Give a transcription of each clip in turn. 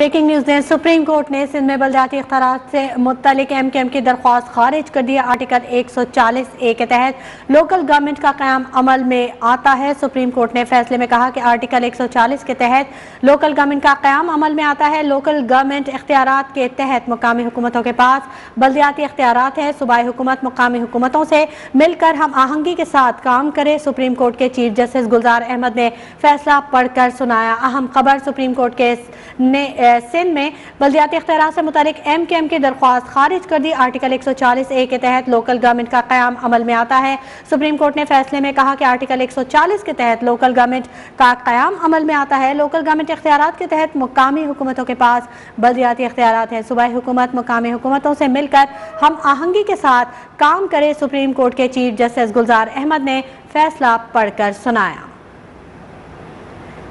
Breaking news ने supreme court ने सिंध में बलदियाती इख्तियारात से मुत्तलिक MKM की दरख्वास्त खारिज कर दी। आर्टिकल 140A के तहत लोकल गवर्नमेंट का क़याम अमल में आता है। सुप्रीम कोर्ट ने फैसले में कहा कि आर्टिकल 140 के तहत लोकल गवर्नमेंट का क़याम अमल में आता है। लोकल गवर्नमेंट इख्तियारात के तहत मुकामी हुकूमतों के पास बलदियाती इख्तियारात हैं। सूबाई हुकूमत मुकामी हुकूमतों से मिलकर हम आहंगी के साथ काम करे। सुप्रीम कोर्ट के चीफ जस्टिस गुलजार अहमद ने फैसला पढ़कर सुनाया। अहम खबर सुप्रीम कोर्ट के ने सिंध में बलदियाती इख्तियारात से मुतालिक MKM की दरख्वास्त खारिज कर दी। आर्टिकल 140A के तहत लोकल गवर्नमेंट का क़याम अमल में आता है। सुप्रीम कोर्ट ने फैसले में कहा कि आर्टिकल 140 के तहत लोकल गवर्नमेंट का क़याम अमल में आता है। लोकल गवर्नमेंट इख्तियारात के तहत मुकामी हुकूमतों के पास बलदियाती इख्तियारात हैं। सूबाई हुकूमत मुकामी हुकूमतों से मिलकर हम आहंगी के साथ काम करे। सुप्रीम कोर्ट के चीफ जस्टिस गुलजार अहमद ने फैसला पढ़कर सुनाया।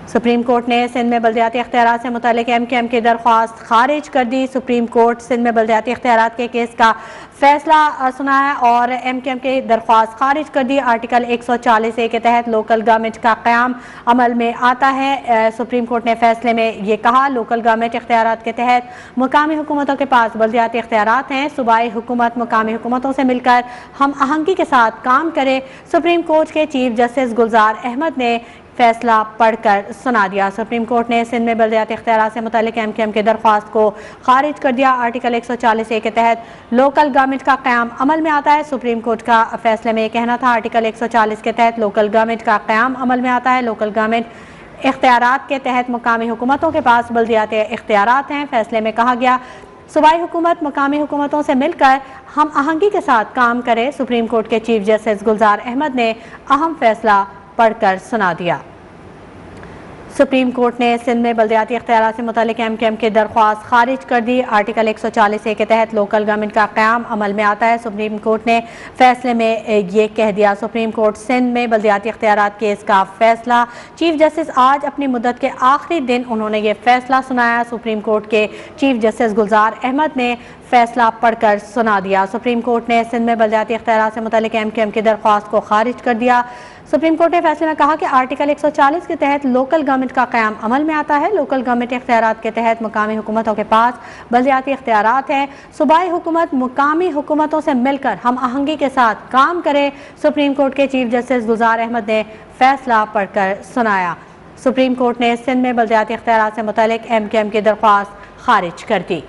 सुप्रीम कोर्ट ने सिंध में बलदियाती इख्तियारात से मुतालिक MKM की दरख्वास्त खारिज कर दी। सुप्रीम कोर्ट सिंध में बलदियाती इख्तियारात के केस का फैसला सुनाया और MKM की दरख्वास्त खारिज कर दी। आर्टिकल 140A के तहत लोकल गवर्नमेंट का क़याम अमल में आता है। सुप्रीम कोर्ट ने फैसले में ये कहा, लोकल गवर्नमेंट इख्तियारात के तहत मुकामी हुकूमतों के पास बलदियाती इख्तियारात हैं। सूबाई हुकूमत मुकामी हुकूमतों से मिलकर हम आहंगी के साथ काम करे। सुप्रीम कोर्ट के चीफ जस्टिस गुलजार अहमद ने फैसला पढ़कर सुना दिया। सुप्रीम कोर्ट ने सिंध में बलदियाती इख्तियारात से मुतालिक MKM की दरख्वास्त को खारिज कर दिया। आर्टिकल 140A के तहत लोकल गवर्नमेंट का क़याम अमल में आता है। सुप्रीम कोर्ट का फैसले में यह कहना था, आर्टिकल 140 के तहत लोकल गवर्नमेंट का क़याम अमल में आता है। लोकल गवर्नमेंट इख्तियारात के तहत मुकामी हुकूमतों के पास बलदियाती इख्तियारात हैं। फैसले में कहा गया, सूबाई हुकूमत मुकामी हुकूमतों से मिलकर हम आहंगी के साथ काम करें। सुप्रीम कोर्ट के चीफ जस्टिस गुलजार अहमद ने अहम फैसला पढ़कर सुना दिया। सुप्रीम कोर्ट ने सिंध में बलदियाती इख्तियारात से मुतालिक MKM की दरख्वास्त खारिज कर दी। आर्टिकल 140A के तहत लोकल गवर्नमेंट का क़याम अमल में आता है। सुप्रीम कोर्ट ने फैसले में ये कह दिया। सुप्रीम कोर्ट सिंध में बलदियाती इख्तियारात केस का फैसला, चीफ जस्टिस आज अपनी मुद्दत के आखिरी दिन उन्होंने ये फैसला सुनाया। सुप्रीम कोर्ट के चीफ जस्टिस गुलजार अहमद ने फैसला पढ़कर सुना दिया। सुप्रीम कोर्ट ने सिंध में बलदियाती इख्तियारात से मुतालिक MKM की दरख्वास्त को खारिज कर दिया। सुप्रीम कोर्ट ने फैसले में कहा कि आर्टिकल 140 के तहत लोकल गवर्नमेंट का क़याम अमल में आता है। लोकल गवर्नमेंट इख्तियारात के तहत मुकामी हुकूमतों के पास बलदियाती इख्तियारात हैं। सूबाई हुकूमत मुकामी हुकूमतों से मिलकर हम आहंगी के साथ काम करे। सुप्रीम कोर्ट के चीफ जस्टिस गुलजार अहमद ने फैसला पढ़कर सुनाया। सुप्रीम कोर्ट ने सिंध में बलदियाती इख्तियारात से मुतालिक MKM की दरख्वास्त खारिज कर दी।